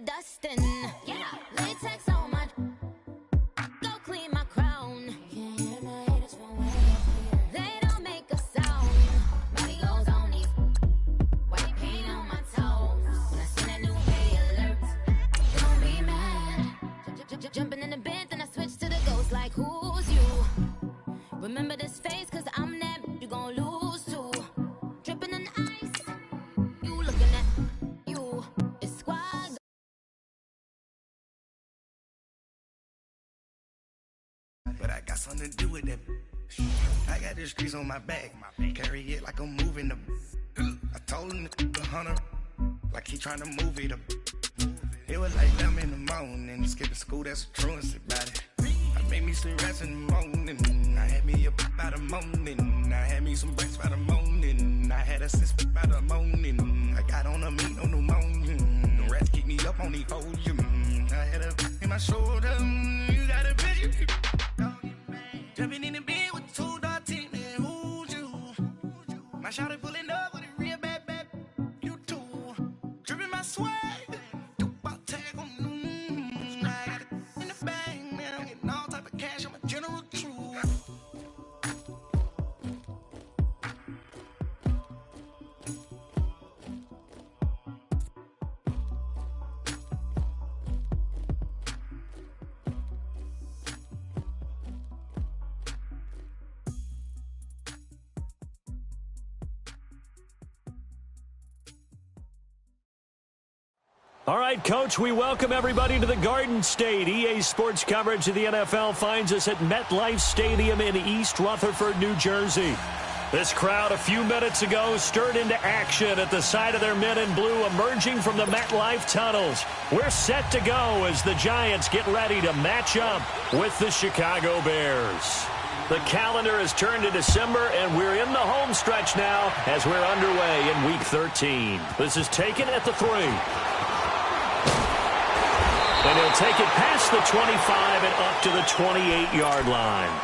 dustin'. Yeah, latex on my. Go clean my crown. You can't hear my haters from way up here. They don't make a sound. Money goes on these. White paint on my toes. When I see that new red alert, you gon' be mad. Jumping in the bed, then I switch to the ghost like, who's you? Remember this face, cause I'm that you gon' lose too. Dripping in ice, you looking at you. It's squad. But I got something to do with that. I got the streets on my back. Carry it like I'm moving the. I told him to 100, like he trying to move it up. It was like 11 in the morning. Skipping school, that's a truancy about it. I made me some rest in the morning. I had me up by the morning. I had me some breaks by the morning. I had a sis by the morning. I got on a meat, no pneumonia. The rats keep me up on the podium. I had a in my shoulder. You got a vision. Jumping in the bed with 2 dark teeth, man, who's you? My shawty pulling up with a real bad, you too. Dripping my swag, about tag on I got it in the bag, man, I'm getting all type of cash, I'm a general true. All right, Coach, we welcome everybody to the Garden State. EA Sports coverage of the NFL finds us at MetLife Stadium in East Rutherford, New Jersey. This crowd a few minutes ago stirred into action at the side of their men in blue emerging from the MetLife tunnels. We're set to go as the Giants get ready to match up with the Chicago Bears. The calendar has turned to December, and we're in the home stretch now as we're underway in Week 13. This is taken at the 3. And he'll take it past the 25 and up to the 28-yard line.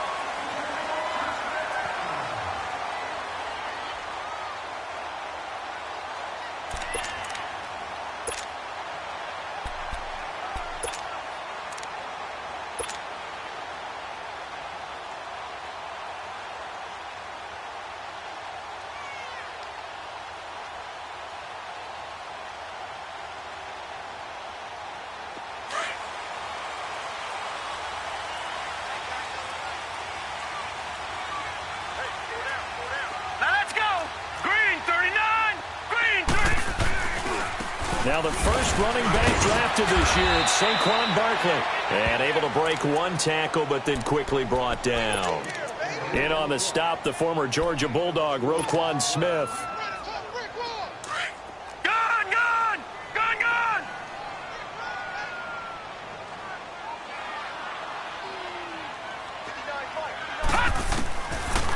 Now the first running back drafted this year, it's Saquon Barkley. And able to break one tackle, but then quickly brought down. In on the stop, the former Georgia Bulldog, Roquan Smith.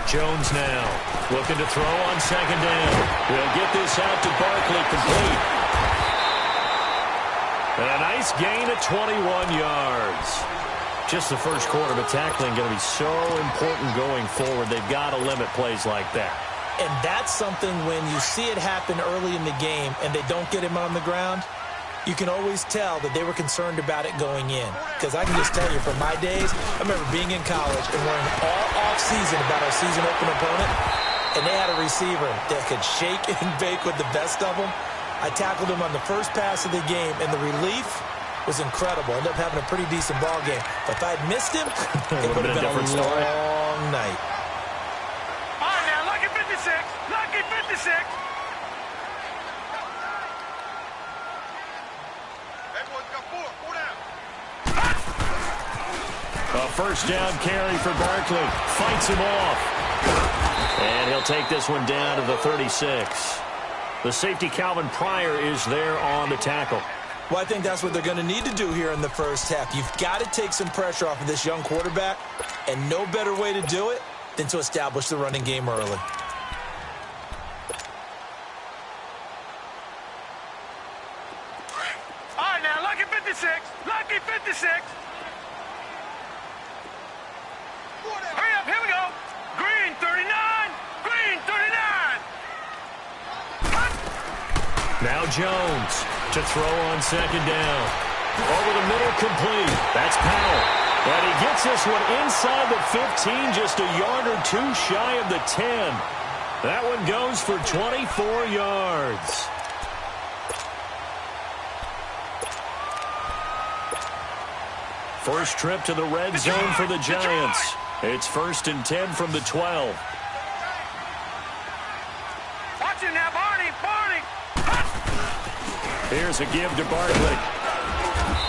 Jones now looking to throw on second down. We'll get this out to Barkley, complete. And a nice gain of 21 yards. Just the first quarter, but tackling going to be so important going forward. They've got to limit plays like that. And that's something when you see it happen early in the game and they don't get him on the ground, you can always tell that they were concerned about it going in. Because I can just tell you from my days, I remember being in college and worrying all off-season about our season open opponent, and they had a receiver that could shake and bake with the best of them. I tackled him on the first pass of the game, and the relief was incredible. Ended up having a pretty decent ball game. But if I'd missed him, it would have been a long night. All right, now, lucky 56. Lucky 56. A first down carry for Barkley. Fights him off. And he'll take this one down to the 36. The safety, Calvin Pryor, is there on the tackle. Well, I think that's what they're going to need to do here in the first half. You've got to take some pressure off of this young quarterback, and no better way to do it than to establish the running game early. All right, now, lucky 56. Lucky 56. Hurry up, here we go. Green 39. Green 39. Now Jones to throw on second down. Over the middle, complete. That's Powell. And he gets this one inside the 15, just a yard or two shy of the 10. That one goes for 24 yards. First trip to the red zone for the Giants. It's 1st and 10 from the 12. Watch it now, Barney. Here's a give to Barkley.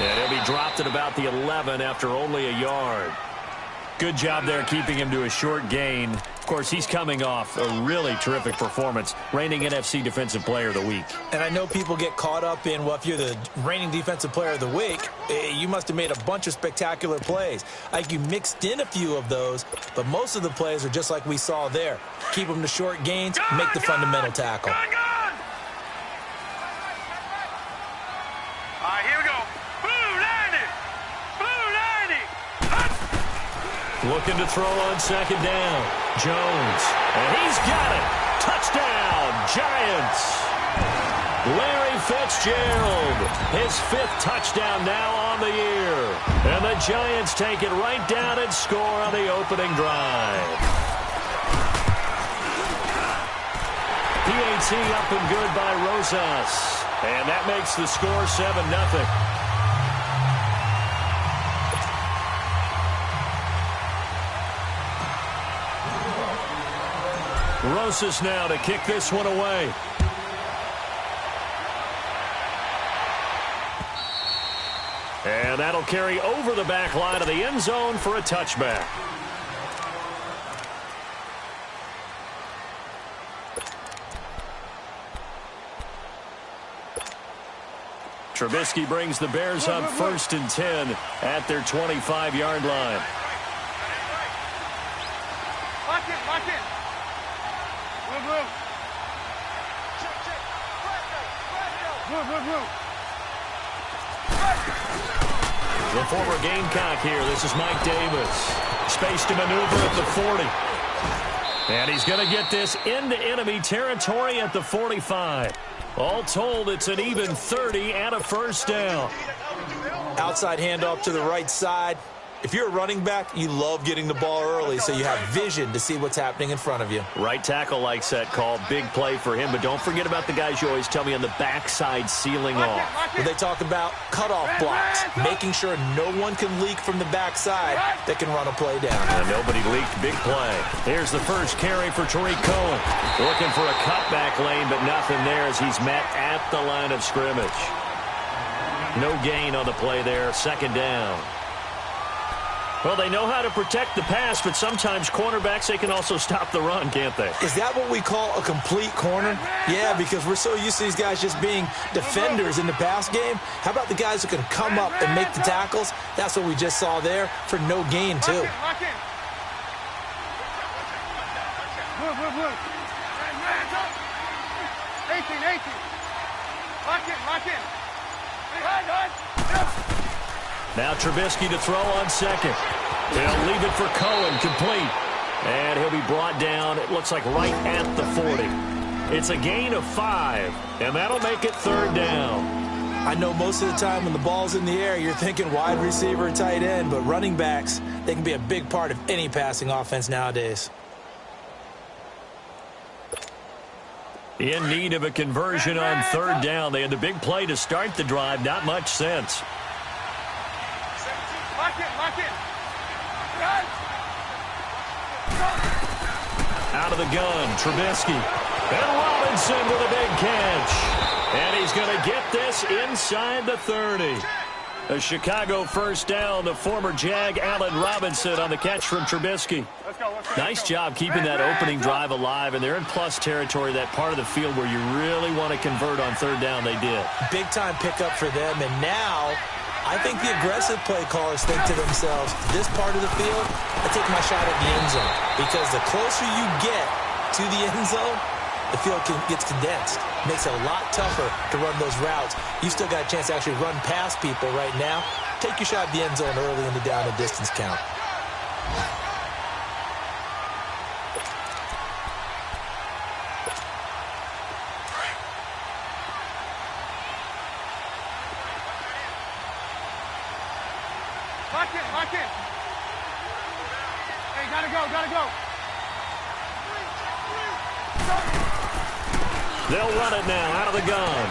And he'll be dropped at about the 11 after only a yard. Good job there keeping him to a short gain. Of course, he's coming off a really terrific performance, reigning NFC Defensive Player of the Week. And I know people get caught up in, well, if you're the reigning Defensive Player of the Week, you must have made a bunch of spectacular plays. Like you mixed in a few of those, but most of the plays are just like we saw there. Keep them to short gains, make the fundamental tackle. Gun! All right, here we go. Looking to throw on second down. Jones. And he's got it. Touchdown, Giants. Larry Fitzgerald. His 5th touchdown now on the year. And the Giants take it right down and score on the opening drive. PAT up and good by Rosas. And that makes the score 7-0. Rosas now to kick this one away. And that'll carry over the back line of the end zone for a touchback. Trubisky brings the Bears up 1st and 10 at their 25-yard line. Lock it. Blue. The former Gamecock here. This is Mike Davis. Space to maneuver at the 40. And he's going to get this into enemy territory at the 45. All told, it's an even 30 and a first down. Outside handoff to the right side. If you're a running back, you love getting the ball early so you have vision to see what's happening in front of you. Right tackle likes that call. Big play for him. But don't forget about the guys you always tell me on the backside sealing off. When they talk about cutoff blocks, making sure no one can leak from the backside that can run a play down. And nobody leaked. Big play. Here's the first carry for Tariq Cohen. Looking for a cutback lane, but nothing there as he's met at the line of scrimmage. No gain on the play there. 2nd down. Well, they know how to protect the pass, but sometimes cornerbacks, they can also stop the run, can't they? Is that what we call a complete corner? Yeah, because we're so used to these guys just being defenders in the pass game. How about the guys who can come up and make the tackles? That's what we just saw there for no gain, too. Lock in. Blue. 18. Lock in. Now Trubisky to throw on second. He'll leave it for Cohen, complete. And he'll be brought down, it looks like right at the 40. It's a gain of 5, and that'll make it 3rd down. I know most of the time when the ball's in the air, you're thinking wide receiver, tight end, but running backs, they can be a big part of any passing offense nowadays. In need of a conversion on 3rd down. They had the big play to start the drive, not much sense. Lock in. Out of the gun, Trubisky. And Robinson with a big catch. And he's going to get this inside the 30. A Chicago first down, the former Jag Allen Robinson on the catch from Trubisky. Let's go. Nice job keeping that opening drive alive, and they're in plus territory, that part of the field where you really want to convert on 3rd down. They did. Big-time pickup for them, and now I think the aggressive play callers think to themselves, this part of the field, I take my shot at the end zone. Because the closer you get to the end zone, the field gets condensed. Makes it a lot tougher to run those routes. You still got a chance to actually run past people right now. Take your shot at the end zone early in the down and distance count. Lock in, lock in. Hey, gotta go, gotta go. They'll run it now out of the gun.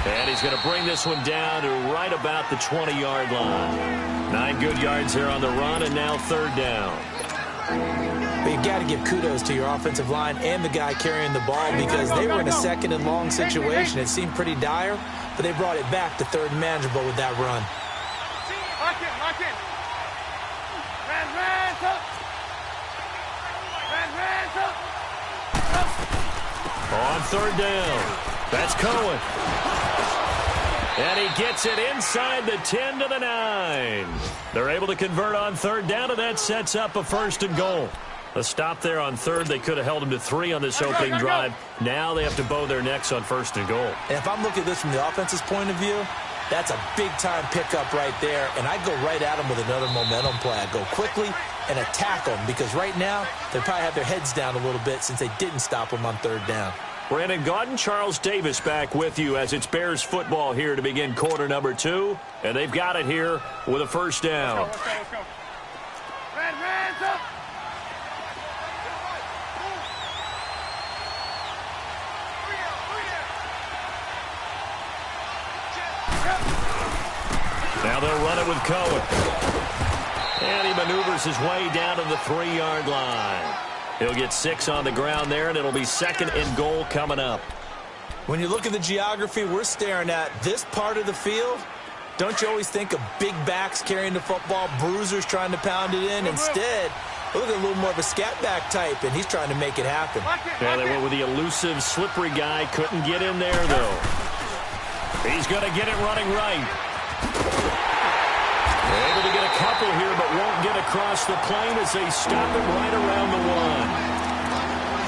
And he's going to bring this one down to right about the 20-yard line. 9 good yards there on the run, and now third down. But you've got to give kudos to your offensive line and the guy carrying the ball because they were in a second and long situation. It seemed pretty dire, but they brought it back to third and manageable with that run. Lock in, lock in. Ran, up. Ran, up. On third down, that's Cohen. And he gets it inside the 10 to the 9. They're able to convert on third down, and that sets up a first and goal. A stop there on third. They could have held him to 3 on this opening drive. Now they have to bow their necks on first and goal. And if I'm looking at this from the offense's point of view, that's a big-time pickup right there, and I'd go right at them with another momentum play. I'd go quickly and attack them because right now they probably have their heads down a little bit since they didn't stop them on third down. Brandon Gaudin, Charles Davis back with you as it's Bears football here to begin quarter number 2, and they've got it here with a first down. Let's go. Ran, up. Now they'll run it with Cohen. And he maneuvers his way down to the 3-yard line. He'll get 6 on the ground there, and it'll be second and goal coming up. When you look at the geography we're staring at, this part of the field, don't you always think of big backs carrying the football, bruisers trying to pound it in? Instead, look at a little more of a scat back type, and he's trying to make it happen. Yeah, they went with the elusive, slippery guy. Couldn't get in there, though. He's going to get it running right. They're able to get a couple here, but won't get across the plane as they stop it right around the 1.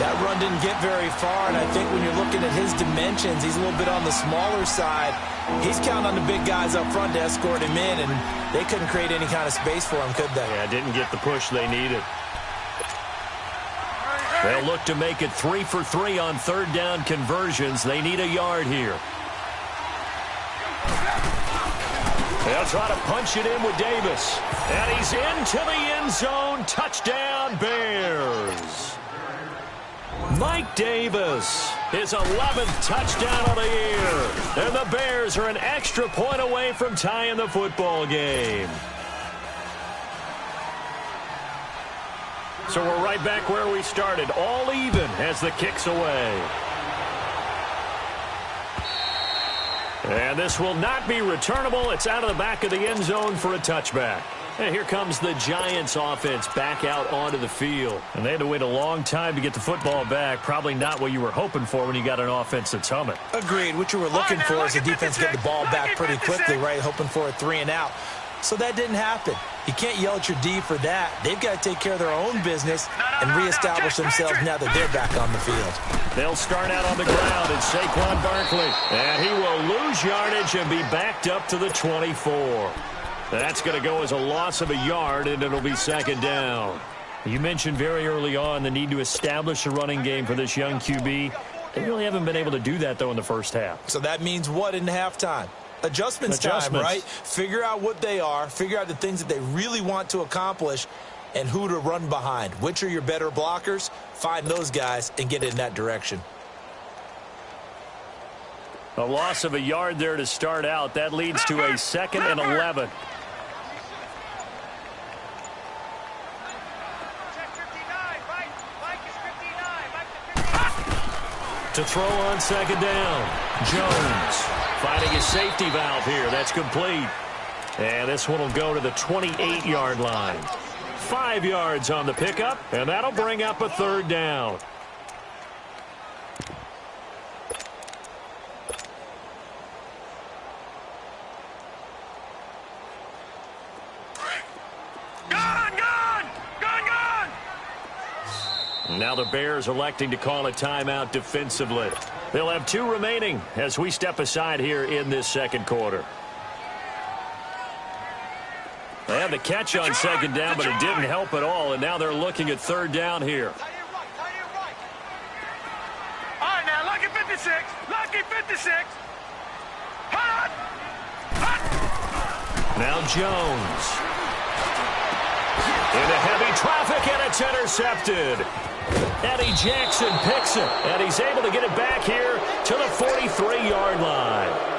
That run didn't get very far, and I think when you're looking at his dimensions, he's a little bit on the smaller side. He's counting on the big guys up front to escort him in, and they couldn't create any kind of space for him, could they? Yeah, didn't get the push they needed. They'll look to make it 3 for 3 on third down conversions. They need a yard here. They'll try to punch it in with Davis. And he's into the end zone. Touchdown, Bears. Mike Davis, his 11th touchdown of the year. And the Bears are an extra point away from tying the football game. So we're right back where we started, all even as the kick's away. And this will not be returnable. It's out of the back of the end zone for a touchback. And here comes the Giants offense back out onto the field. And they had to wait a long time to get the football back. Probably not what you were hoping for when you got an offense that's humming. Agreed. What you were looking for is the defense get the ball back pretty quickly, right? Hoping for a 3 and out. So that didn't happen. You can't yell at your D for that. They've got to take care of their own business and reestablish themselves now that they're back on the field. They'll start out on the ground, and Saquon Barkley. And he will lose yardage and be backed up to the 24. That's going to go as a loss of a yard, and it'll be second down. You mentioned very early on the need to establish a running game for this young QB. They really haven't been able to do that, though, in the first half. So that means what in halftime? Adjustments time, right? Figure out what they are, figure out the things that they really want to accomplish, and who to run behind. Which are your better blockers? Find those guys and get in that direction. A loss of a yard there to start out. That leads to a second and 11. To throw on second down. Jones finding his safety valve here. That's complete. And this one will go to the 28-yard line. 5 yards on the pickup, and that'll bring up a third down. Now the Bears electing to call a timeout defensively. They'll have 2 remaining as we step aside here in this second quarter. They had the catch on second down, but it didn't help at all, and now they're looking at third down here. All right, now, lucky 56. Lucky 56. Hot! Hot! Now Jones. Into heavy traffic, and it's intercepted. Eddie Jackson picks it, and he's able to get it back here to the 43-yard line.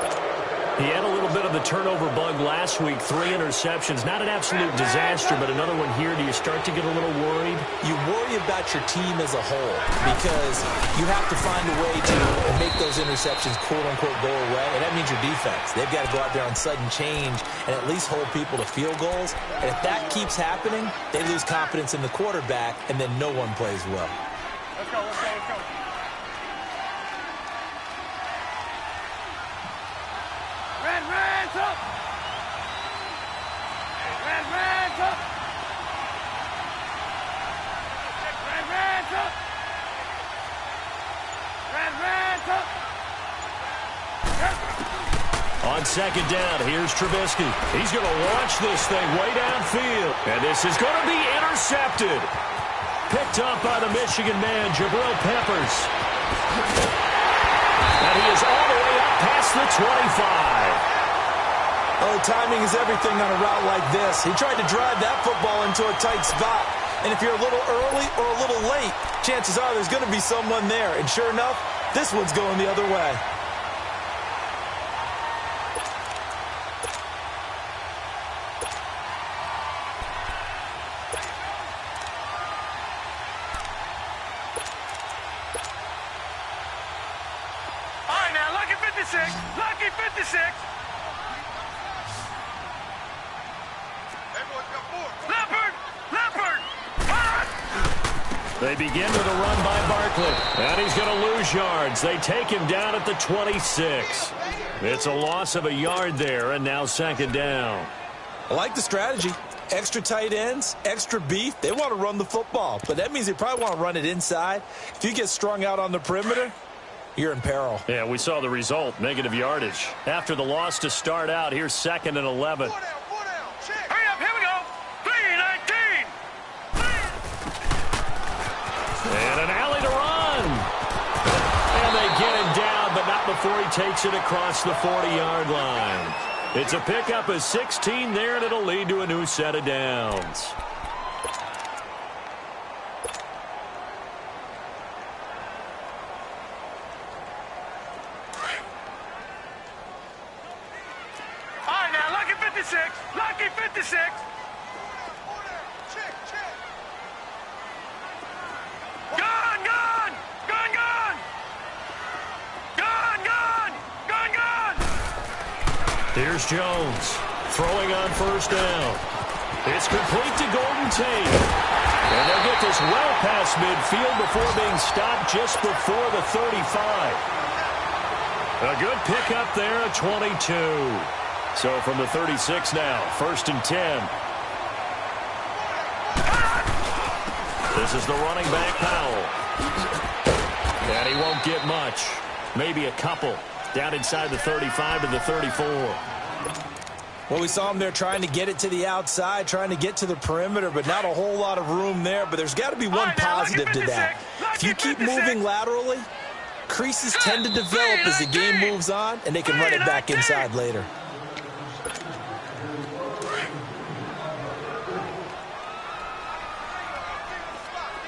He had a little bit of the turnover bug last week, 3 interceptions. Not an absolute disaster, but another one here. Do you start to get a little worried? You worry about your team as a whole because you have to find a way to make those interceptions, quote-unquote, go away, and that means your defense. They've got to go out there on sudden change and at least hold people to field goals. And if that keeps happening, they lose confidence in the quarterback, and then no one plays well. Let's go, let's go, let's go. Ran's up! Ran's up! Ran's up! Ran's up! On second down, here's Trubisky. He's going to launch this thing way downfield. And this is going to be intercepted. Picked up by the Michigan man, Jabril Peppers. And he is all the way up past the 25. Oh, timing is everything on a route like this. He tried to drive that football into a tight spot. And if you're a little early or a little late, chances are there's going to be someone there. And sure enough, this one's going the other way. All right, now, lucky 56. Lucky 56. Leopard! Leopard! They begin with a run by Barkley. And he's going to lose yards. They take him down at the 26. It's a loss of a yard there, and now second down. I like the strategy. Extra tight ends, extra beef. They want to run the football, but that means they probably want to run it inside. If you get strung out on the perimeter, you're in peril. Yeah, we saw the result, negative yardage. After the loss to start out, here's 2nd and 11. Hurry up, here we go. 3:19. And an alley to run. And they get him down, but not before he takes it across the 40-yard line. It's a pickup of 16 there, and it'll lead to a new set of downs. All right, now, lucky 56. Lucky 56. Gone, gone! Gone, gone! Gone, gone! Gone, gone! Here's Jones throwing on first down. It's complete to Golden Tate. And they'll get this well past midfield before being stopped just before the 35. A good pickup there at 22. So from the 36 now, 1st and 10. This is the running back, Powell. And he won't get much. Maybe a couple. Down inside the 35 to the 34. Well, we saw him there trying to get it to the outside, trying to get to the perimeter, but not a whole lot of room there. But there's got to be one positive to that. If you keep moving laterally, creases tend to develop as the game moves on, and they can run it back inside later.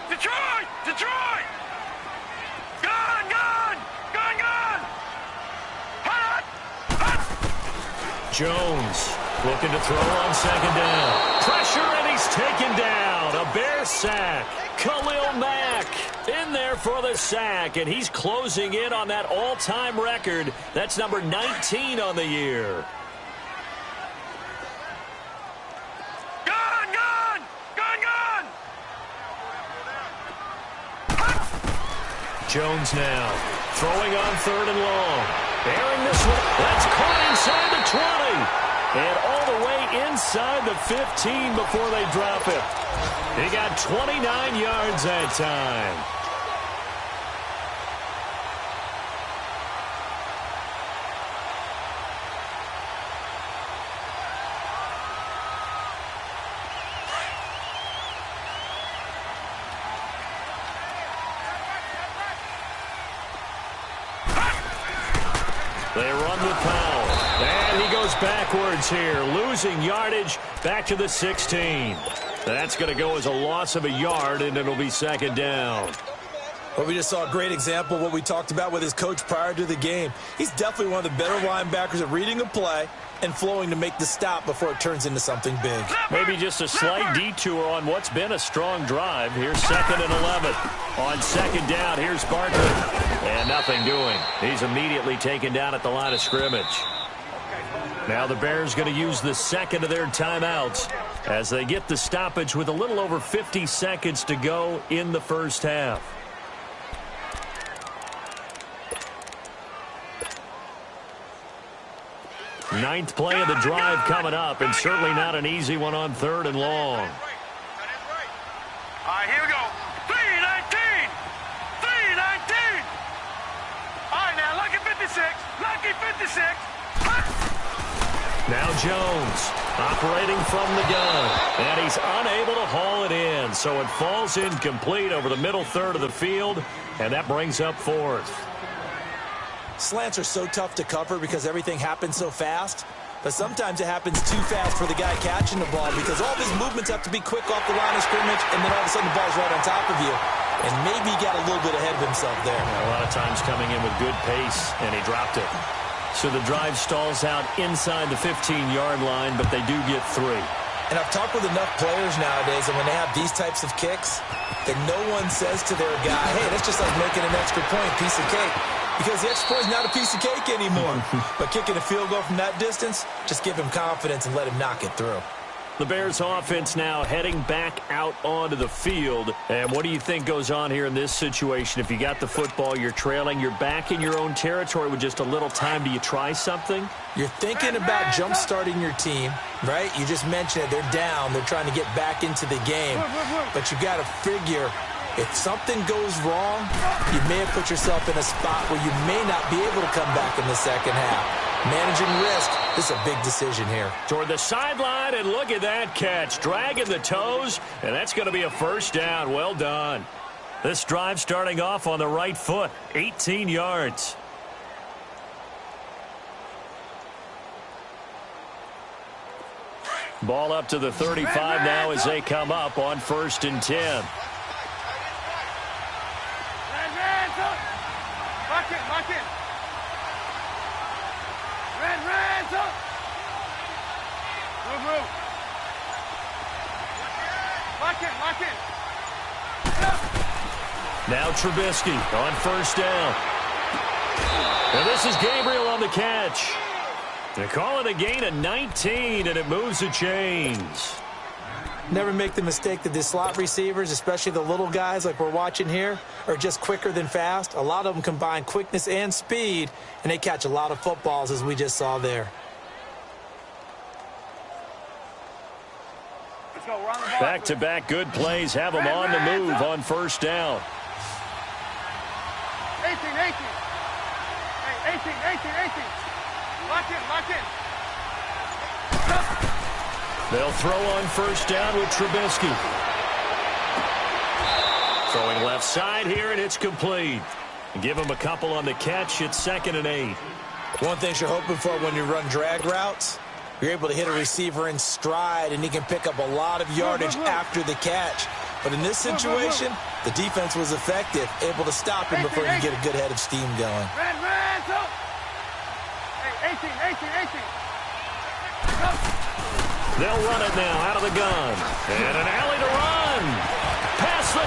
Detroit! Detroit! Gone, gone! Gone, gone! Hot! Hot! Jones looking to throw on second down. Pressure, and he's taken down. A Bear sack. Khalil Mack in there for the sack, and he's closing in on that all-time record. That's number 19 on the year. Gone, gone! Gone, gone! Jones now throwing on 3rd and long. Airing this one. That's caught inside the 20. And all the way inside the 15 before they drop it. He got 29 yards that time. They run with Powell. And he goes backwards here, losing yardage back to the 16. That's going to go as a loss of a yard, and it'll be second down. Well, we just saw a great example of what we talked about with his coach prior to the game. He's definitely one of the better linebackers at reading a play and flowing to make the stop before it turns into something big. Maybe just a slight detour on what's been a strong drive. Here's 2nd and 11. On second down, here's Barker. And nothing doing. He's immediately taken down at the line of scrimmage. Now the Bears going to use the second of their timeouts as they get the stoppage with a little over 50 seconds to go in the first half. Ninth play of the drive coming up, and certainly not an easy one on 3rd and long. All right, here we go. 3-19. 3-19. All right, now, lucky 56. Lucky 56. Now Jones operating from the gun, and he's unable to haul it in. So it falls incomplete over the middle third of the field, and that brings up 4th. Slants are so tough to cover because everything happens so fast, but sometimes it happens too fast for the guy catching the ball because all of his movements have to be quick off the line of scrimmage, and then all of a sudden the ball's right on top of you. And maybe he got a little bit ahead of himself there. A lot of times coming in with good pace, and he dropped it. So the drive stalls out inside the 15-yard line, but they do get 3. And I've talked with enough players nowadays, and when they have these types of kicks, that no one says to their guy, hey, that's just like making an extra point, piece of cake. Because the extra point is not a piece of cake anymore. But kicking a field goal from that distance, just give him confidence and let him knock it through. The Bears offense now heading back out onto the field. And what do you think goes on here in this situation? If you got the football, you're trailing, you're back in your own territory with just a little time. Do you try something? You're thinking about jump-starting your team, right? You just mentioned it. They're down. They're trying to get back into the game. But you got to figure, if something goes wrong, you may have put yourself in a spot where you may not be able to come back in the second half. Managing risk, this is a big decision here. Toward the sideline, and look at that catch. Dragging the toes, and that's going to be a first down. Well done. This drive starting off on the right foot, 18 yards. Ball up to the 35 now as they come up on 1st and 10. Lock in. Red, up. Move. Lock in. Now Trubisky on 1st down. And this is Gabriel on the catch. They call it a gain of 19, and it moves the chains. Never make the mistake that the slot receivers, especially the little guys like we're watching here, are just quicker than fast. A lot of them combine quickness and speed, and they catch a lot of footballs, as we just saw there. Let's go. We're on the ball. Back-to-back good plays have them on the move on 1st down. 18. Hey, 18. Lock in. They'll throw on 1st down with Trubisky. Throwing left side here, and it's complete. Give him a couple on the catch. It's 2nd and 8. One thing you're hoping for when you run drag routes, you're able to hit a receiver in stride, and he can pick up a lot of yardage after the catch. But in this situation, the defense was effective, able to stop him before you get a good head of steam going. Red, up. Hey, 18. They'll run it now out of the gun. And an alley to run. Past the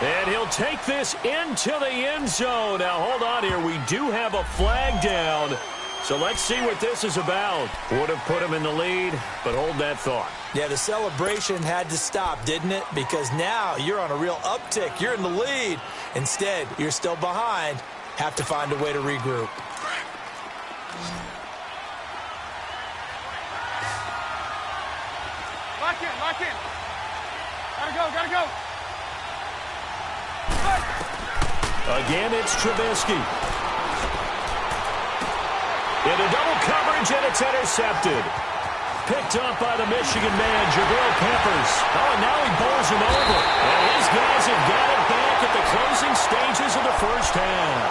20. And he'll take this into the end zone. Now, hold on here. We do have a flag down. So let's see what this is about. Would have put him in the lead, but hold that thought. Yeah, the celebration had to stop, didn't it? Because now you're on a real uptick. You're in the lead. Instead, you're still behind. Have to find a way to regroup. Lock in. Gotta go. Again, it's Trubisky. Into double coverage, and it's intercepted. Picked up by the Michigan man, Jabril Peppers. Oh, and now he bowls him over. And his guys have got it back at the closing stages of the first half.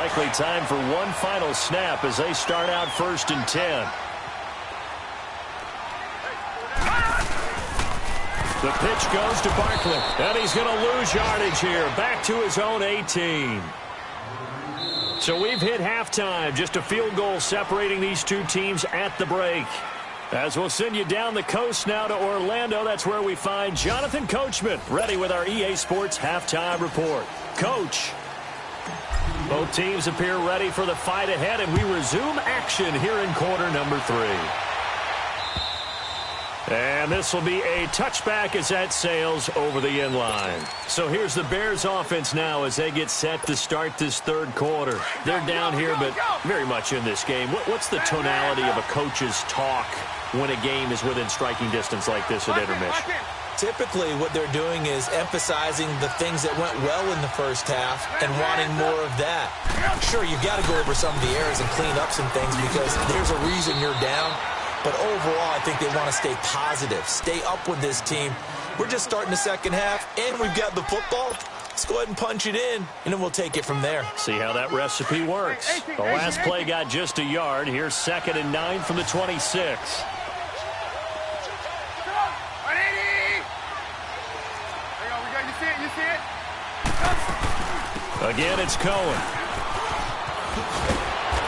likely time for one final snap as they start out 1st and 10. The pitch goes to Barkley, and he's going to lose yardage here. Back to his own 18. So we've hit halftime. Just a field goal separating these two teams at the break. As we'll send you down the coast now to Orlando, that's where we find Jonathan Coachman, ready with our EA Sports halftime report. Coach. Both teams appear ready for the fight ahead, and we resume action here in quarter number 3. And this will be a touchback as that sails over the end line. So here's the Bears offense now as they get set to start this third quarter. They're down here, but very much in this game. What's the tonality of a coach's talk when a game is within striking distance like this at intermission? Typically, what they're doing is emphasizing the things that went well in the first half and wanting more of that. Sure, you've got to go over some of the errors and clean up some things because there's a reason you're down. But overall, I think they want to stay positive, stay up with this team. We're just starting the second half, and we've got the football. Let's go ahead and punch it in, and then we'll take it from there. See how that recipe works. The last play got just a yard. Here's 2nd and 9 from the 26. Again, it's Cohen.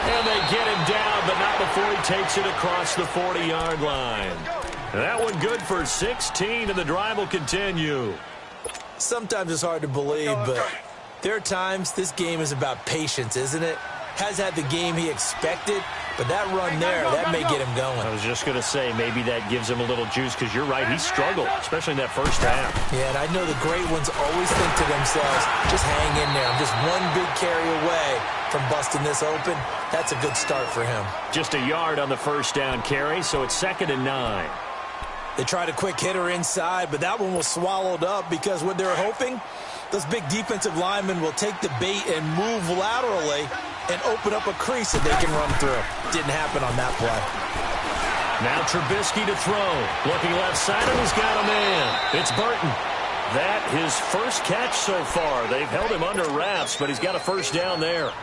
And they get him down, but not before he takes it across the 40-yard line. That one good for 16, and the drive will continue. Sometimes it's hard to believe, but there are times this game is about patience, isn't it? Has had the game he expected, but that run there, that may get him going. I was just going to say, maybe that gives him a little juice, because you're right, he struggled, especially in that first half. Yeah, and I know the great ones always think to themselves, just hang in there. I'm just one big carry away from busting this open. That's a good start for him. Just a yard on the first down carry, so it's 2nd and 9. They tried a quick hitter inside, but that one was swallowed up because what they're hoping, those big defensive linemen will take the bait and move laterally and open up a crease that they can run through. Didn't happen on that play. Now Trubisky to throw. Looking left side, and he's got a man. It's Burton. That his first catch so far. They've held him under wraps, but he's got a first down there.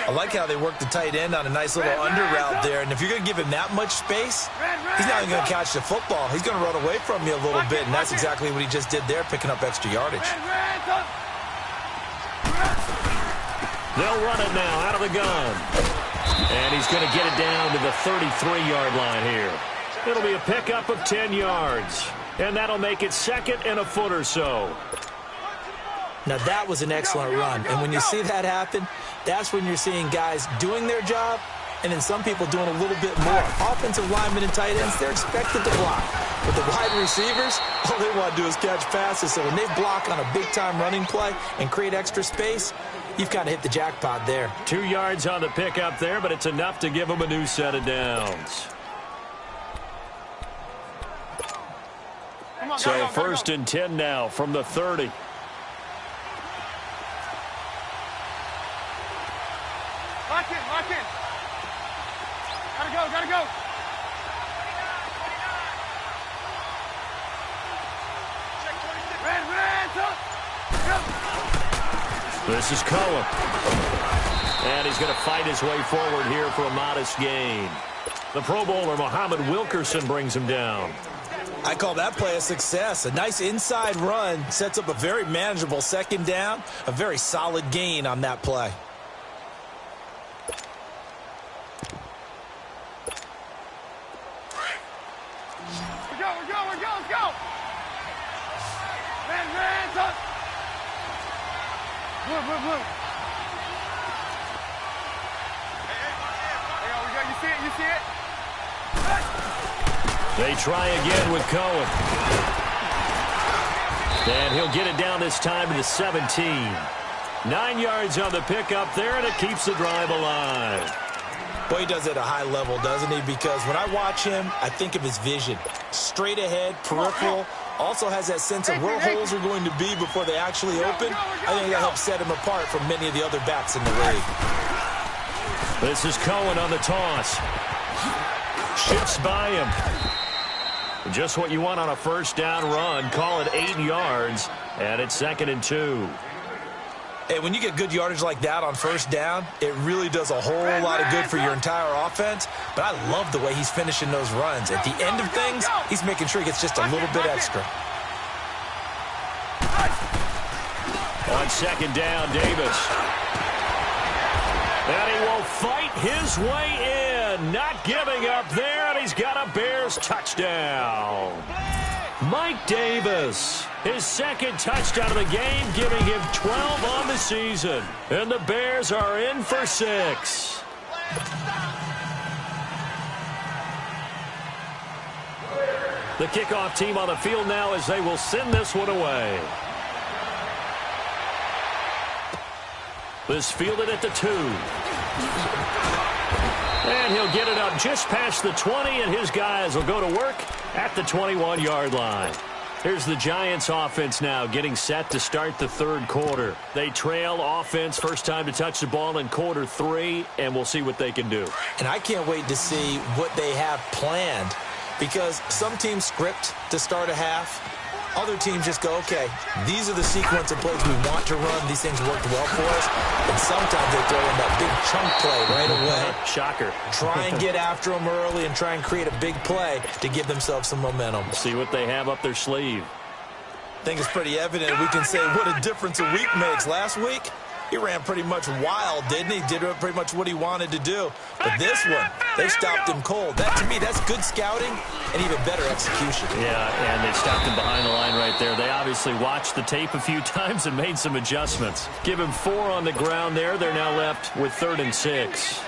I like how they work the tight end on a nice little under route there. And if you're going to give him that much space, he's not even going to catch the football. He's going to run away from you a little bit, and that's exactly what he just did there, picking up extra yardage. They'll run it now out of the gun. And he's going to get it down to the 33-yard line here. It'll be a pickup of 10 yards. And that'll make it 2nd and a foot or so. Now, that was an excellent run. And when you see that happen, that's when you're seeing guys doing their job and then some people doing a little bit more. Offensive linemen and tight ends, they're expected to block. But the wide receivers, all they want to do is catch passes. So when they block on a big-time running play and create extra space, you've kind of hit the jackpot there. 2 yards on the pickup there, but it's enough to give them a new set of downs. So 1st and 10 now from the 30. Lock in. Gotta go. This is Cohen. And he's going to fight his way forward here for a modest gain. The Pro Bowler, Muhammad Wilkerson, brings him down. I call that play a success. A nice inside run sets up a very manageable 2nd down. A very solid gain on that play. Let's go. Man, up. Blue. Hey, you see it? They try again with Cohen. And he'll get it down this time to the 17. 9 yards on the pickup there, and it keeps the drive alive. Boy, he does it at a high level, doesn't he? Because when I watch him, I think of his vision. Straight ahead, peripheral. Also has that sense of where holes are going to be before they actually open. I think that helps set him apart from many of the other backs in the league. This is Cohen on the toss. Shifts by him. Just what you want on a first down run. Call it 8 yards, and it's 2nd and 2. Hey, when you get good yardage like that on first down, it really does a whole lot of good for your entire offense. But I love the way he's finishing those runs. At the end of things, he's making sure he gets just a little bit extra. On second down, Davis. And he will fight his way in. Not giving up there, and he's got a Bears touchdown. Mike Davis, his second touchdown of the game, giving him 12 on the season. And the Bears are in for 6. The kickoff team on the field now as they will send this one away. This fielded at the 2. And he'll get it up just past the 20, and his guys will go to work at the 21-yard line. Here's the Giants offense now getting set to start the third quarter. They trail offense, first time to touch the ball in quarter 3, and we'll see what they can do. And I can't wait to see what they have planned, because some teams script to start a half. Other teams just go, okay, these are the sequence of plays we want to run. These things worked well for us. And sometimes they throw in that big chunk play right away. Shocker. Try and get after them early and try and create a big play to give themselves some momentum. See what they have up their sleeve. I think it's pretty evident we can say what a difference a week makes. Last week, he ran pretty much wild, didn't he? Did pretty much what he wanted to do. But this one, they stopped him cold. That, to me, that's good scouting and even better execution. Yeah, and they stopped him behind the line right there. They obviously watched the tape a few times and made some adjustments. Give him 4 on the ground there. They're now left with 3rd and 6.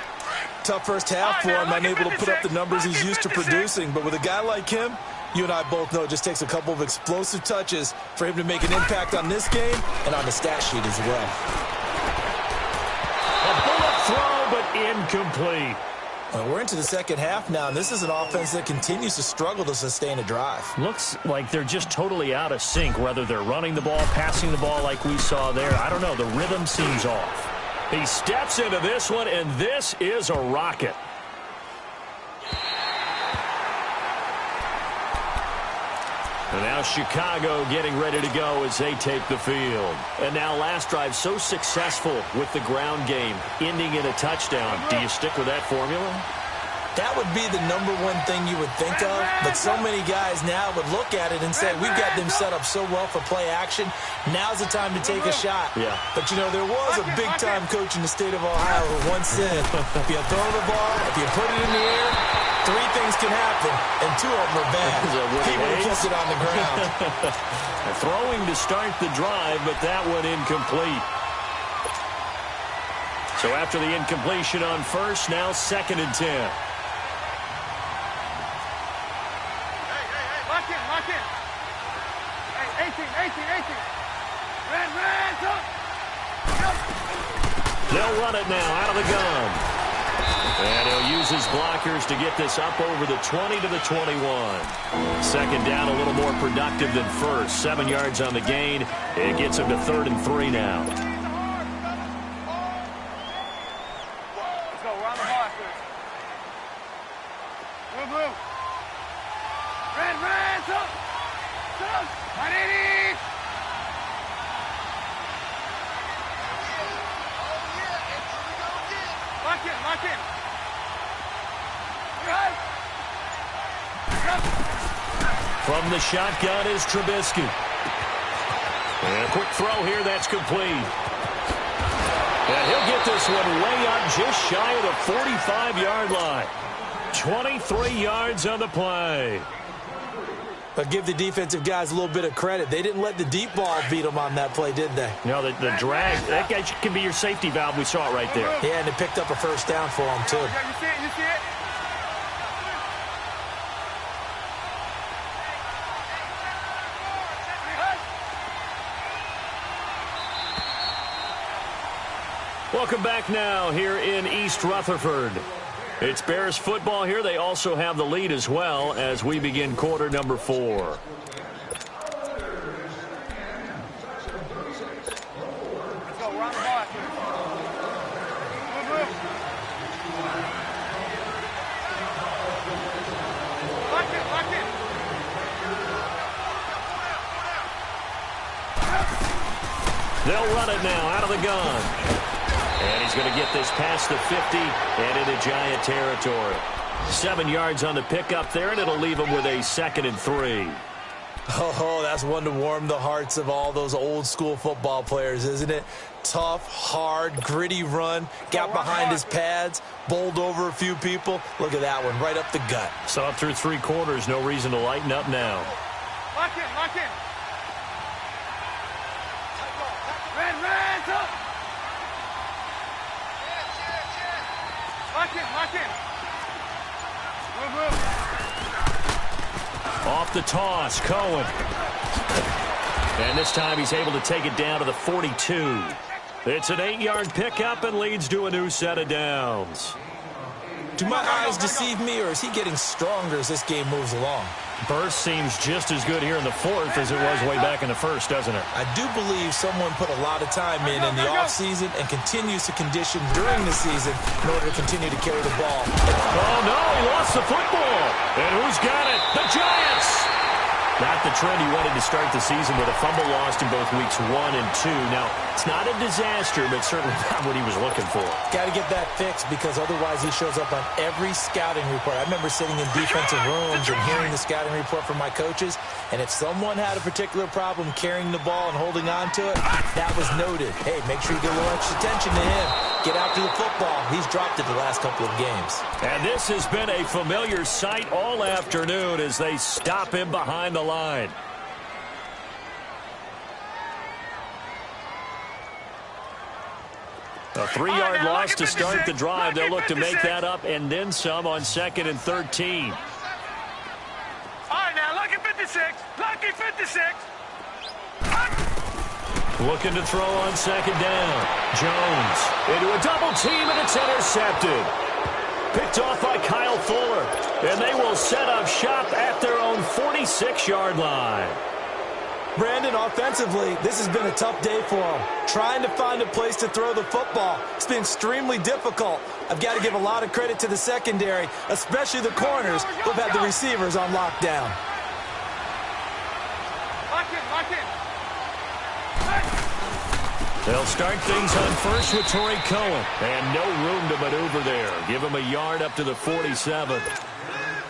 Tough first half for him, unable to put up the numbers he's used to producing. But with a guy like him, you and I both know it just takes a couple of explosive touches for him to make an impact on this game and on the stat sheet as well. A bullet throw, but incomplete. Well, we're into the second half now, and this is an offense that continues to struggle to sustain a drive. Looks like they're just totally out of sync, whether they're running the ball, passing the ball like we saw there. I don't know. The rhythm seems off. He steps into this one, and this is a rocket. And now Chicago getting ready to go as they take the field. And now last drive so successful with the ground game, ending in a touchdown. Do you stick with that formula? That would be the number one thing you would think of, but so many guys now would look at it and say, we've got them set up so well for play action. Now's the time to take a shot. Yeah. But, you know, there was a big-time coach in the state of Ohio who once said, if you throw the ball, if you put it in the air, 3 things can happen, and 2 of them are bad. He would have kept it on the ground. Throwing to start the drive, but that one incomplete. So after the incompletion on first, now 2nd and 10. Lock in. Hey, 18. Red, go. They'll run it now out of the gun. And he'll use his blockers to get this up over the 20 to the 21. Second down, a little more productive than first. 7 yards on the gain. It gets him to 3rd and 3 now. Let's go. We're on the blockers. Blue. Red, up. Lock in. From the shotgun is Trubisky. And a quick throw here, that's complete. And he'll get this one way up just shy of the 45-yard line. 23 yards on the play. But give the defensive guys a little bit of credit. They didn't let the deep ball beat them on that play, did they? No, the drag, that guy can be your safety valve. We saw it right there. Yeah, and they picked up a first down for him, too. You see it? Welcome back now here in East Rutherford. It's Bears football here. They also have the lead as well as we begin quarter number 4. Let's go. We're on the block. Move. Lock in. They'll run it now out of the gun. And he's going to get this past the 50 and into Giant territory. 7 yards on the pickup there, and it'll leave him with a 2nd and 3. Oh, that's one to warm the hearts of all those old-school football players, isn't it? Tough, hard, gritty run, got behind his pads, bowled over a few people. Look at that one, right up the gut. Saw it through 3 quarters, no reason to lighten up now. Lock in, lock in. Red, up. Lock in, lock in. Move. Off the toss, Cohen. And this time he's able to take it down to the 42. It's an 8-yard pickup and leads to a new set of downs. Do my eyes deceive me, or is he getting stronger as this game moves along? Burst seems just as good here in the 4th as it was way back in the 1st, doesn't it? I do believe someone put a lot of time in the offseason and continues to condition during the season in order to continue to carry the ball. Oh, no, he lost the football. And who's got it? The Giants! Not the trend he wanted to start the season with a fumble lost in both weeks 1 and 2. Now, it's not a disaster, but certainly not what he was looking for. Got to get that fixed because otherwise he shows up on every scouting report. I remember sitting in defensive rooms and hearing the scouting report from my coaches, and if someone had a particular problem carrying the ball and holding on to it, that was noted. Hey, make sure you get a little extra attention to him. Get after the football. He's dropped it the last couple of games. And this has been a familiar sight all afternoon as they stop him behind the line. A 3-yard loss to start the drive. They'll look to make that up and then some on 2nd and 13. All right, now, lucky 56. Lucky 56. Looking to throw on 2nd down. Jones into a double team, and it's intercepted. Picked off by Kyle Fuller. And they will set up shop at their own 46-yard line. Brandon, offensively, this has been a tough day for him. Trying to find a place to throw the football. It's been extremely difficult. I've got to give a lot of credit to the secondary, especially the corners who've had the receivers on lockdown. Lock in. They'll start things on first with Torrey Cohen. And no room to maneuver there. Give him a yard up to the 47.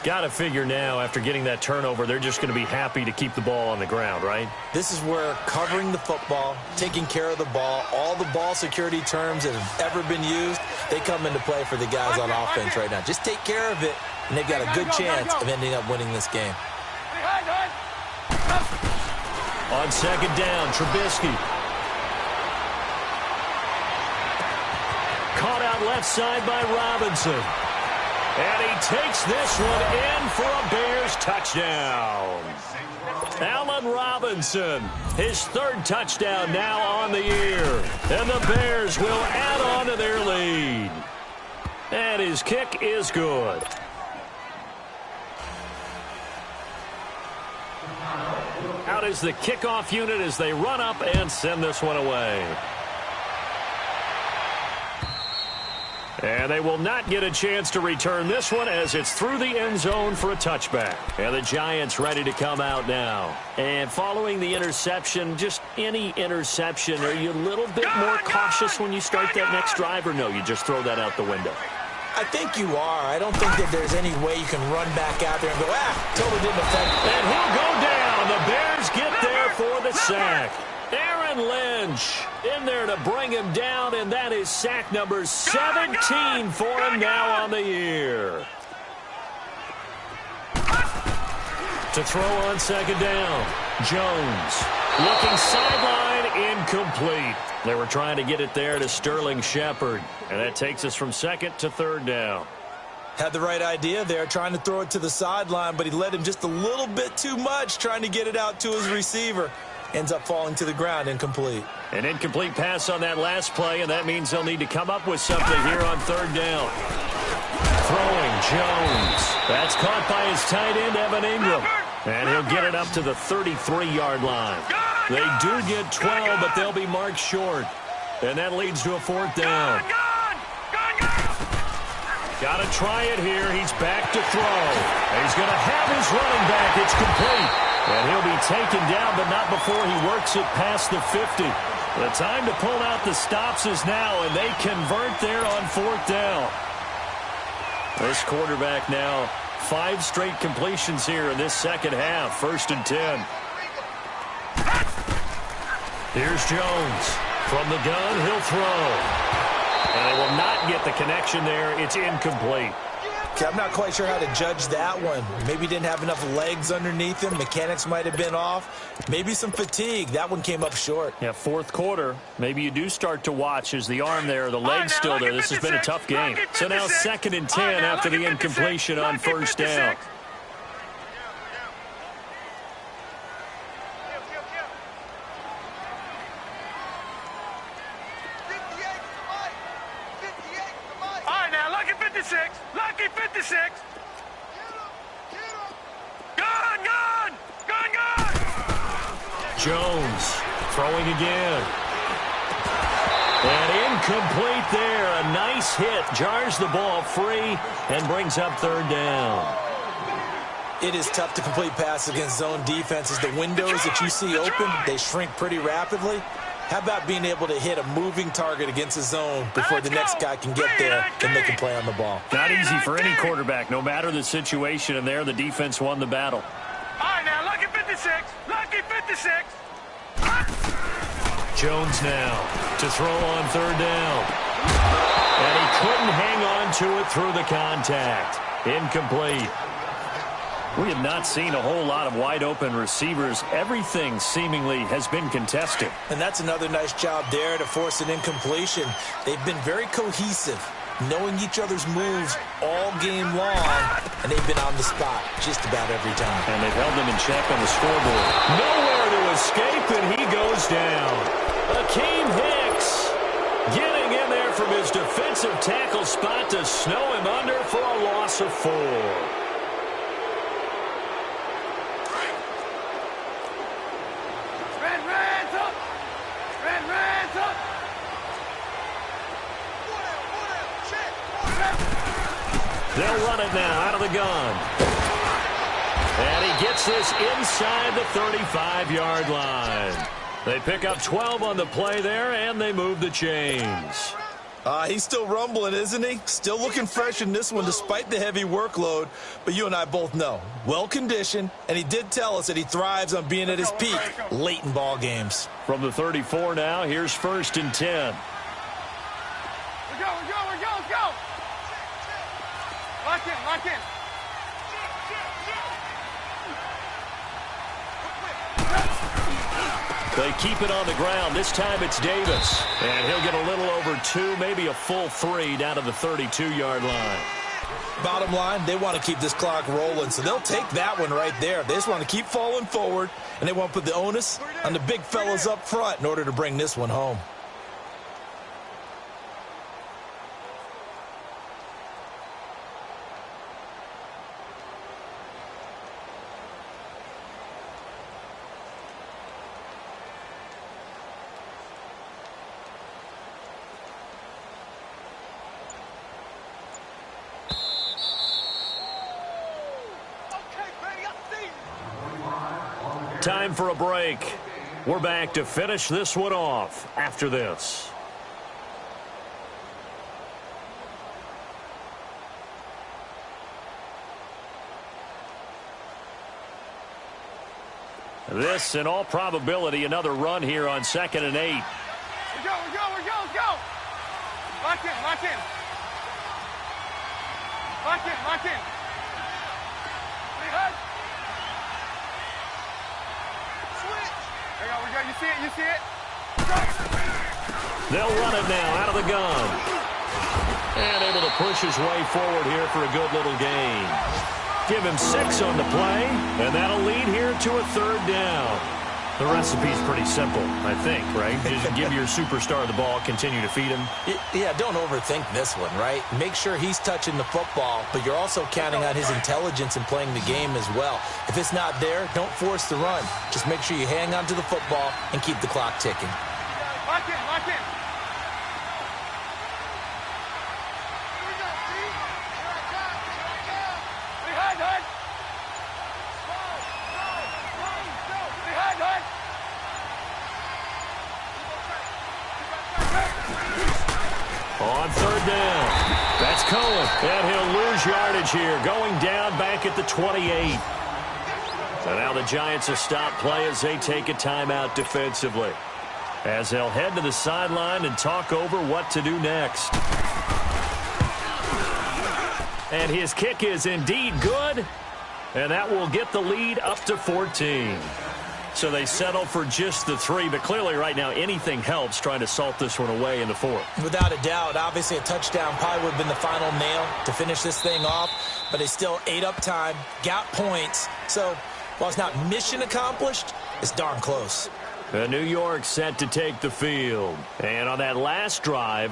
Got to figure now, after getting that turnover, they're just going to be happy to keep the ball on the ground, right? This is where covering the football, taking care of the ball, all the ball security terms that have ever been used, they come into play for the guys on offense right now. Just take care of it, and they've got a good chance of ending up winning this game. On 2nd down, Trubisky. Caught out left side by Robinson. And he takes this one in for a Bears touchdown. Allen Robinson, his 3rd touchdown now on the year. And the Bears will add on to their lead. And his kick is good. Out is the kickoff unit as they run up and send this one away. And they will not get a chance to return this one as it's through the end zone for a touchback. And the Giants ready to come out now. And following the interception, just any interception, are you a little bit more cautious when you start that next drive, or no, you just throw that out the window? I think you are. I don't think that there's any way you can run back out there and go, totally didn't affect. And he'll go down. The Bears get there for the sack. Aaron Lynch in there to bring him down, and that is sack number 17 for him now on the year. To throw on 2nd down, Jones looking sideline, incomplete. They were trying to get it there to Sterling Shepard, and that takes us from 2nd to 3rd down. Had the right idea there, trying to throw it to the sideline, but he led him just a little bit too much, trying to get it out to his receiver. Ends up falling to the ground, incomplete. An incomplete pass on that last play, and that means they'll need to come up with something here on 3rd down. Throwing Jones. That's caught by his tight end, Evan Ingram. And he'll get it up to the 33-yard line. They do get 12, but they'll be marked short. And that leads to a 4th down. Got to try it here. He's back to throw. He's going to have his running back. It's complete. And he'll be taken down, but not before he works it past the 50. The time to pull out the stops is now, and they convert there on 4th down. This quarterback now 5 straight completions here in this second half. 1st and 10. Here's Jones. From the gun, he'll throw. And they will not get the connection there. It's incomplete. Okay, I'm not quite sure how to judge that one. Maybe he didn't have enough legs underneath him. Mechanics might have been off. Maybe some fatigue. That one came up short. Yeah, 4th quarter. Maybe you do start to watch as the arm there, the leg's still there. This has been a tough game. So now 2nd and 10 after the incompletion on 1st down. Lucky 56. Gun! Jones throwing again. And incomplete there. A nice hit. Jars the ball free and brings up 3rd down. It is tough to complete passes against zone defenses. The windows that you see open, they shrink pretty rapidly. How about being able to hit a moving target against a zone before the next guy can get there and make a play on the ball? Not easy for any quarterback, no matter the situation, and there the defense won the battle. All right, now, lucky 56. Lucky 56. Jones now to throw on 3rd down. And he couldn't hang on to it through the contact. Incomplete. We have not seen a whole lot of wide-open receivers. Everything seemingly has been contested. And that's another nice job there to force an incompletion. They've been very cohesive, knowing each other's moves all game long, and they've been on the spot just about every time. And they've held them in check on the scoreboard. Nowhere to escape, and he goes down. Akeem Hicks getting in there from his defensive tackle spot to snow him under for a loss of 4. They'll run it now out of the gun. And he gets this inside the 35-yard line. They pick up 12 on the play there, and they move the chains. He's still rumbling, isn't he? Still looking fresh in this one despite the heavy workload. But you and I both know, well-conditioned, and he did tell us that he thrives on being at his peak late in ball games. From the 34 now, here's 1st and 10. We're go. Lock in. They keep it on the ground. This time it's Davis. And he'll get a little over 2, maybe a full 3 down to the 32-yard line. Bottom line, they want to keep this clock rolling, so they'll take that one right there. They just want to keep falling forward, and they want to put the onus on the big fellas up front in order to bring this one home. Time for a break. We're back to finish this one off after this. This, in all probability, another run here on 2nd and 8. We're go. Lock in. We go. You see it? They'll run it now out of the gun. And able to push his way forward here for a good little gain. Give him 6 on the play, and that'll lead here to a 3rd down. The recipe's pretty simple, I think, right? Just give your superstar the ball, continue to feed him. Yeah, don't overthink this one, right? Make sure he's touching the football, but you're also counting on his intelligence in playing the game as well. If it's not there, don't force the run. Just make sure you hang on to the football and keep the clock ticking. Lock in. On third down. That's Cohen. And he'll lose yardage here. Going down back at the 28. So now the Giants will stop play as they take a timeout defensively, as they'll head to the sideline and talk over what to do next. And his kick is indeed good, and that will get the lead up to 14. So they settle for just the 3, but clearly right now anything helps trying to salt this one away in the 4th. Without a doubt, obviously a touchdown probably would have been the final nail to finish this thing off, but they still ate up time, got points. So while it's not mission accomplished, it's darn close. New York set to take the field. And on that last drive,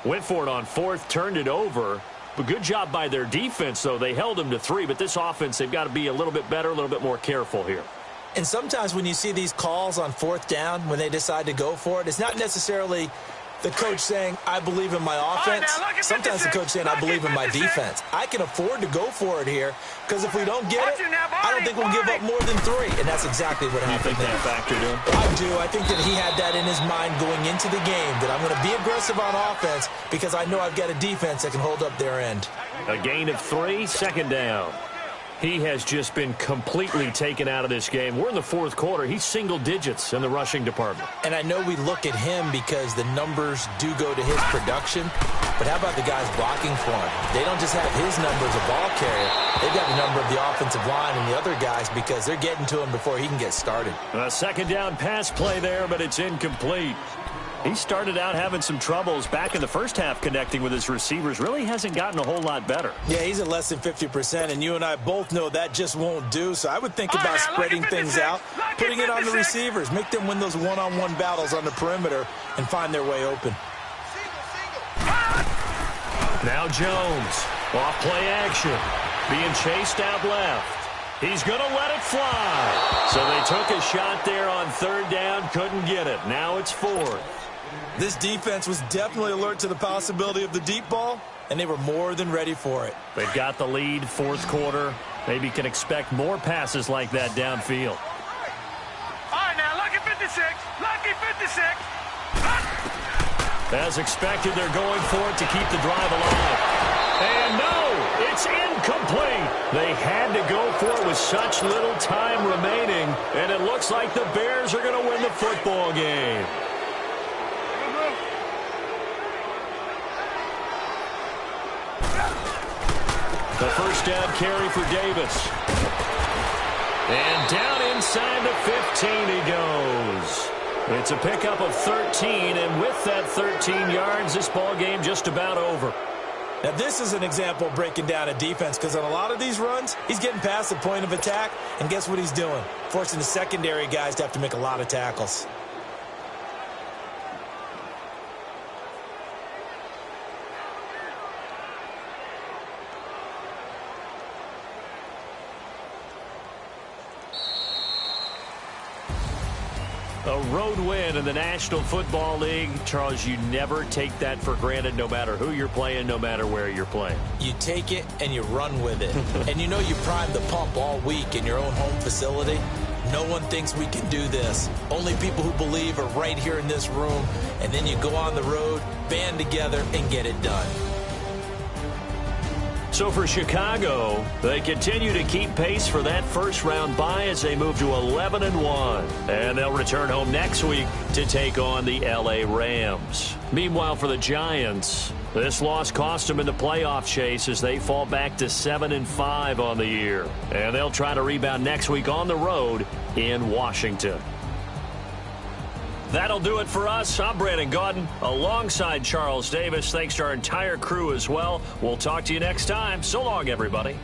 went for it on 4th, turned it over. But good job by their defense, though. They held them to 3, but this offense, they've got to be a little bit better, a little bit more careful here. And sometimes when you see these calls on 4th down, when they decide to go for it, it's not necessarily the coach saying, I believe in my offense. Sometimes the coach saying, I believe in my defense. I can afford to go for it here, because if we don't get it, I don't think we'll give up more than 3. And that's exactly what happened. You think that factored in? I do. I think that he had that in his mind going into the game, that I'm going to be aggressive on offense because I know I've got a defense that can hold up their end. A gain of 3, second down. He has just been completely taken out of this game. We're in the 4th quarter. He's single digits in the rushing department. And I know we look at him because the numbers do go to his production, but how about the guys blocking for him? They don't just have his number as a ball carrier. They've got the number of the offensive line and the other guys because they're getting to him before he can get started. A second down pass play there, but it's incomplete. He started out having some troubles back in the first half connecting with his receivers. Really hasn't gotten a whole lot better. Yeah, he's at less than 50%, and you and I both know that just won't do. So I would think about spreading things out, putting it on the receivers, make them win those one-on-one battles on the perimeter and find their way open. Now Jones, off play action, being chased out left. He's going to let it fly. So they took a shot there on 3rd down, couldn't get it. Now it's 4th. This defense was definitely alert to the possibility of the deep ball, and they were more than ready for it. They've got the lead, 4th quarter. Maybe can expect more passes like that downfield. All right, now, lucky 56. Lucky 56. As expected, they're going for it to keep the drive alive. And no, it's incomplete. They had to go for it with such little time remaining, and it looks like the Bears are going to win the football game. The first down carry for Davis. And down inside the 15 he goes. It's a pickup of 13, and with that 13 yards, this ball game just about over. Now, this is an example of breaking down a defense, because on a lot of these runs, he's getting past the point of attack, and guess what he's doing? Forcing the secondary guys to have to make a lot of tackles. A road win in the National Football League. Charles, you never take that for granted, no matter who you're playing, no matter where you're playing. You take it and you run with it. And you know you primed the pump all week in your own home facility. No one thinks we can do this. Only people who believe are right here in this room. And then you go on the road, band together, and get it done. So for Chicago, they continue to keep pace for that first-round bye as they move to 11-1. And they'll return home next week to take on the L.A. Rams. Meanwhile, for the Giants, this loss cost them in the playoff chase as they fall back to 7-5 on the year. And they'll try to rebound next week on the road in Washington. That'll do it for us. I'm Brandon Gaudin alongside Charles Davis. Thanks to our entire crew as well. We'll talk to you next time. So long, everybody.